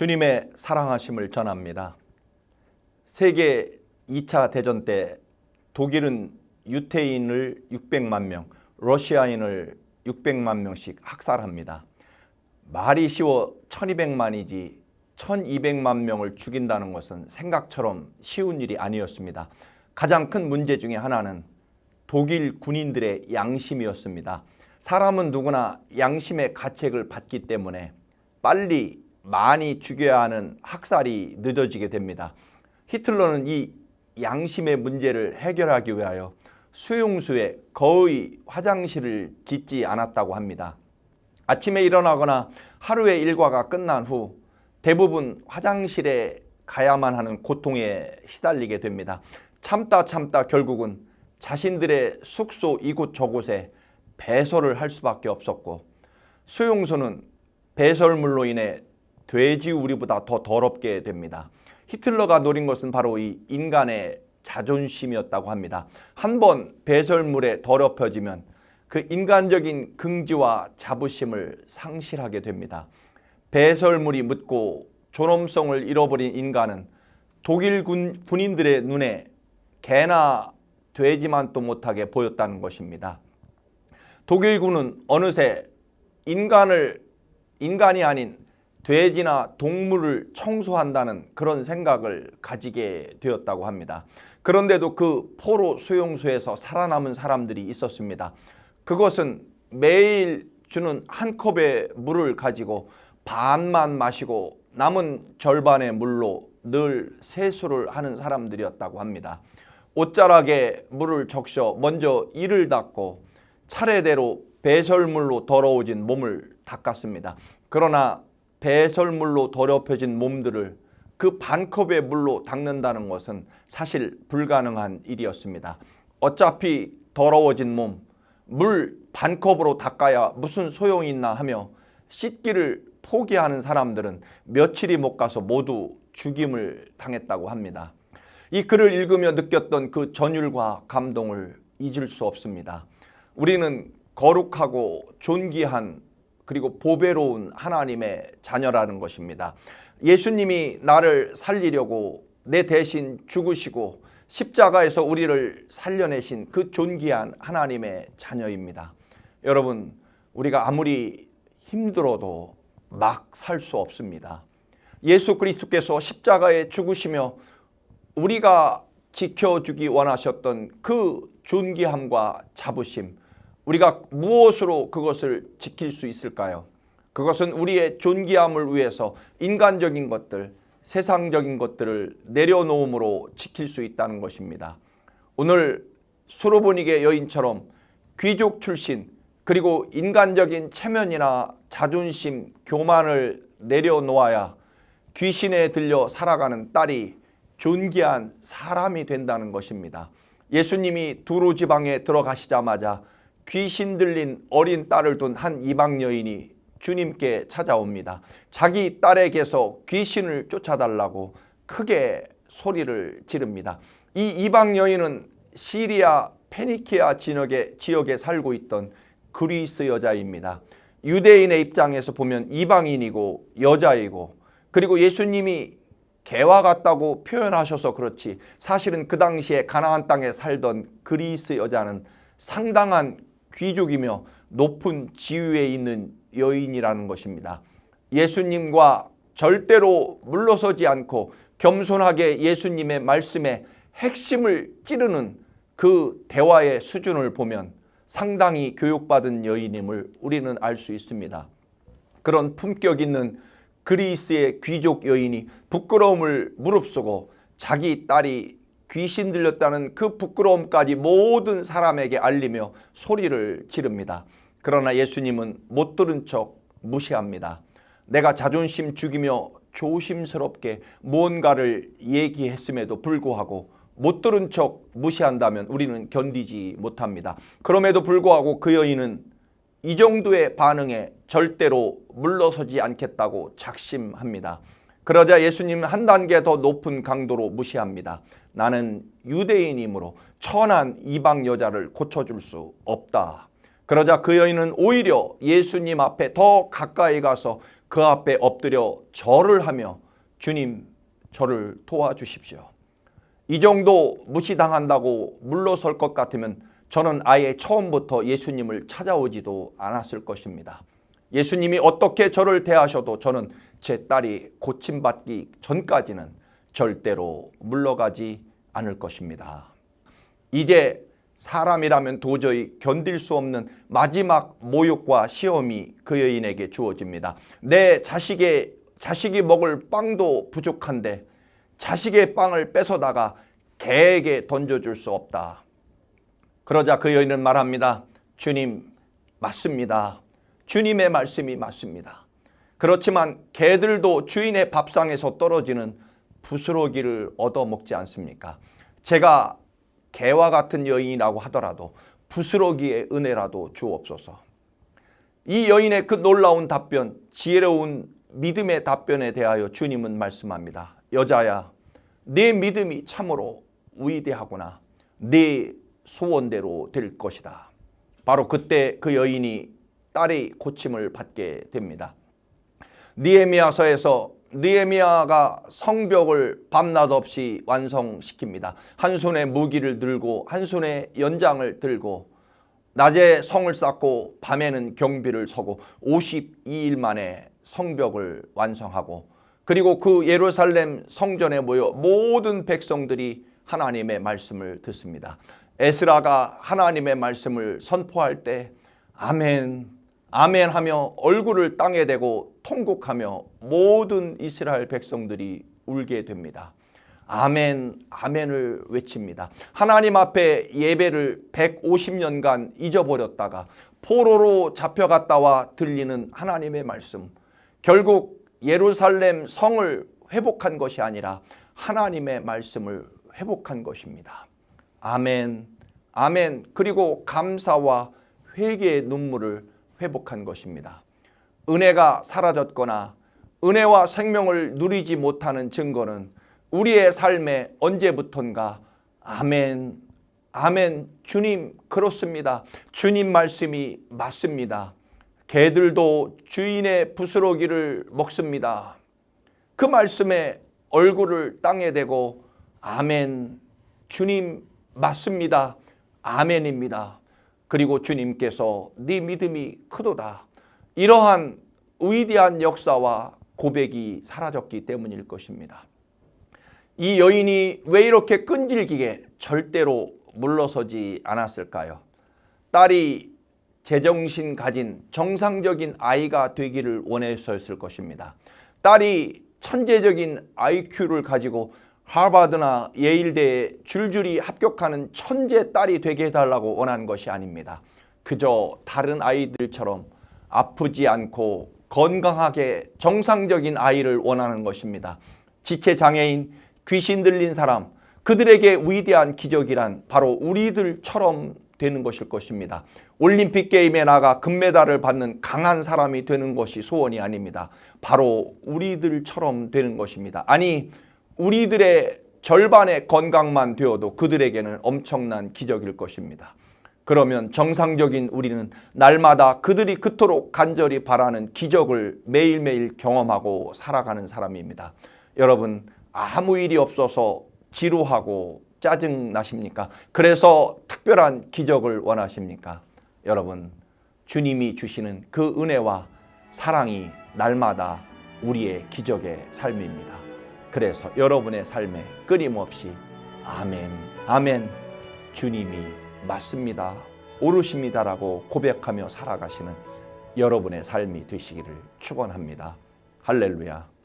주님의 사랑하심을 전합니다. 세계 2차 대전 때 독일은 유태인을 600만 명, 러시아인을 600만 명씩 학살합니다. 말이 쉬워 1200만이지 1200만 명을 죽인다는 것은 생각처럼 쉬운 일이 아니었습니다. 가장 큰 문제 중에 하나는 독일 군인들의 양심이었습니다. 사람은 누구나 양심의 가책을 받기 때문에 빨리 많이 죽여야 하는 학살이 늦어지게 됩니다. 히틀러는 이 양심의 문제를 해결하기 위하여 수용소에 거의 화장실을 짓지 않았다고 합니다. 아침에 일어나거나 하루의 일과가 끝난 후 대부분 화장실에 가야만 하는 고통에 시달리게 됩니다. 참다 결국은 자신들의 숙소 이곳 저곳에 배설을 할 수밖에 없었고, 수용소는 배설물로 인해 돼지 우리보다 더 더럽게 됩니다. 히틀러가 노린 것은 바로 이 인간의 자존심이었다고 합니다. 한번 배설물에 더럽혀지면 그 인간적인 긍지와 자부심을 상실하게 됩니다. 배설물이 묻고 존엄성을 잃어버린 인간은 독일 군인들의 눈에 개나 돼지만도 못하게 보였다는 것입니다. 독일군은 어느새 인간이 아닌 돼지나 동물을 청소한다는 그런 생각을 가지게 되었다고 합니다. 그런데도 그 포로 수용소에서 살아남은 사람들이 있었습니다. 그것은 매일 주는 한 컵의 물을 가지고 반만 마시고 남은 절반의 물로 늘 세수를 하는 사람들이었다고 합니다. 옷자락에 물을 적셔 먼저 이를 닦고 차례대로 배설물로 더러워진 몸을 닦았습니다. 그러나 배설물로 더럽혀진 몸들을 그 반컵의 물로 닦는다는 것은 사실 불가능한 일이었습니다. 어차피 더러워진 몸, 물 반컵으로 닦아야 무슨 소용이 있나 하며 씻기를 포기하는 사람들은 며칠이 못 가서 모두 죽임을 당했다고 합니다. 이 글을 읽으며 느꼈던 그 전율과 감동을 잊을 수 없습니다. 우리는 거룩하고 존귀한 그리고 보배로운 하나님의 자녀라는 것입니다. 예수님이 나를 살리려고 내 대신 죽으시고 십자가에서 우리를 살려내신 그 존귀한 하나님의 자녀입니다. 여러분, 우리가 아무리 힘들어도 막 살 수 없습니다. 예수 그리스도께서 십자가에 죽으시며 우리가 지켜주기 원하셨던 그 존귀함과 자부심, 우리가 무엇으로 그것을 지킬 수 있을까요? 그것은 우리의 존귀함을 위해서 인간적인 것들, 세상적인 것들을 내려놓음으로 지킬 수 있다는 것입니다. 오늘 수로보니게 여인처럼 귀족 출신 그리고 인간적인 체면이나 자존심, 교만을 내려놓아야 귀신에 들려 살아가는 딸이 존귀한 사람이 된다는 것입니다. 예수님이 두로 지방에 들어가시자마자 귀신 들린 어린 딸을 둔 한 이방 여인이 주님께 찾아옵니다. 자기 딸에게서 귀신을 쫓아달라고 크게 소리를 지릅니다. 이 이방 여인은 시리아 페니키아 지역에 살고 있던 그리스 여자입니다. 유대인의 입장에서 보면 이방인이고 여자이고, 그리고 예수님이 개와 같다고 표현하셔서 그렇지 사실은 그 당시에 가나안 땅에 살던 그리스 여자는 상당한 귀족이며 높은 지위에 있는 여인이라는 것입니다. 예수님과 절대로 물러서지 않고 겸손하게 예수님의 말씀에 핵심을 찌르는 그 대화의 수준을 보면 상당히 교육받은 여인임을 우리는 알 수 있습니다. 그런 품격 있는 그리스의 귀족 여인이 부끄러움을 무릅쓰고 자기 딸이 귀신 들렸다는 그 부끄러움까지 모든 사람에게 알리며 소리를 지릅니다. 그러나 예수님은 못 들은 척 무시합니다. 내가 자존심 죽이며 조심스럽게 무언가를 얘기했음에도 불구하고 못 들은 척 무시한다면 우리는 견디지 못합니다. 그럼에도 불구하고 그 여인은 이 정도의 반응에 절대로 물러서지 않겠다고 작심합니다. 그러자 예수님은 한 단계 더 높은 강도로 무시합니다. 나는 유대인이므로 천한 이방 여자를 고쳐줄 수 없다. 그러자 그 여인은 오히려 예수님 앞에 더 가까이 가서 그 앞에 엎드려 절을 하며 주님 저를 도와주십시오. 이 정도 무시당한다고 물러설 것 같으면 저는 아예 처음부터 예수님을 찾아오지도 않았을 것입니다. 예수님이 어떻게 저를 대하셔도 저는 제 딸이 고침받기 전까지는 절대로 물러가지 않을 것입니다. 이제 사람이라면 도저히 견딜 수 없는 마지막 모욕과 시험이 그 여인에게 주어집니다. 내 자식이 먹을 빵도 부족한데 자식의 빵을 뺏어다가 개에게 던져줄 수 없다. 그러자 그 여인은 말합니다. 주님, 맞습니다. 주님의 말씀이 맞습니다. 그렇지만 개들도 주인의 밥상에서 떨어지는 부스러기를 얻어먹지 않습니까? 제가 개와 같은 여인이라고 하더라도 부스러기의 은혜라도 주옵소서. 이 여인의 그 놀라운 답변, 지혜로운 믿음의 답변에 대하여 주님은 말씀합니다. 여자야, 네 믿음이 참으로 위대하구나. 네 소원대로 될 것이다. 바로 그때 그 여인이 딸의 고침을 받게 됩니다. 느헤미야서에서 느헤미야가 성벽을 밤낮 없이 완성시킵니다. 한 손에 무기를 들고 한 손에 연장을 들고 낮에 성을 쌓고 밤에는 경비를 서고 52일 만에 성벽을 완성하고 그리고 그 예루살렘 성전에 모여 모든 백성들이 하나님의 말씀을 듣습니다. 에스라가 하나님의 말씀을 선포할 때 아멘 아멘 하며 얼굴을 땅에 대고 통곡하며 모든 이스라엘 백성들이 울게 됩니다. 아멘, 아멘을 외칩니다. 하나님 앞에 예배를 150년간 잊어버렸다가 포로로 잡혀갔다와 들리는 하나님의 말씀. 결국 예루살렘 성을 회복한 것이 아니라 하나님의 말씀을 회복한 것입니다. 아멘, 아멘. 그리고 감사와 회개의 눈물을 회복한 것입니다. 은혜가 사라졌거나 은혜와 생명을 누리지 못하는 증거는 우리의 삶에 언제부턴가 아멘, 아멘, 주님 그렇습니다. 주님 말씀이 맞습니다. 개들도 주인의 부스러기를 먹습니다. 그 말씀에 얼굴을 땅에 대고 아멘, 주님 맞습니다. 아멘입니다. 그리고 주님께서 네 믿음이 크도다. 이러한 위대한 역사와 고백이 사라졌기 때문일 것입니다. 이 여인이 왜 이렇게 끈질기게 절대로 물러서지 않았을까요? 딸이 제정신 가진 정상적인 아이가 되기를 원했었을 것입니다. 딸이 천재적인 IQ를 가지고 하버드나 예일대에 줄줄이 합격하는 천재 딸이 되게 해달라고 원한 것이 아닙니다. 그저 다른 아이들처럼 아프지 않고 건강하게 정상적인 아이를 원하는 것입니다. 지체장애인, 귀신 들린 사람, 그들에게 위대한 기적이란 바로 우리들처럼 되는 것일 것입니다. 올림픽 게임에 나가 금메달을 받는 강한 사람이 되는 것이 소원이 아닙니다. 바로 우리들처럼 되는 것입니다. 아니, 우리들의 절반의 건강만 되어도 그들에게는 엄청난 기적일 것입니다. 그러면 정상적인 우리는 날마다 그들이 그토록 간절히 바라는 기적을 매일매일 경험하고 살아가는 사람입니다. 여러분, 아무 일이 없어서 지루하고 짜증나십니까? 그래서 특별한 기적을 원하십니까? 여러분, 주님이 주시는 그 은혜와 사랑이 날마다 우리의 기적의 삶입니다. 그래서 여러분의 삶에 끊임없이 아멘, 아멘, 주님이 맞습니다, 옳으십니다라고 고백하며 살아가시는 여러분의 삶이 되시기를 축원합니다. 할렐루야.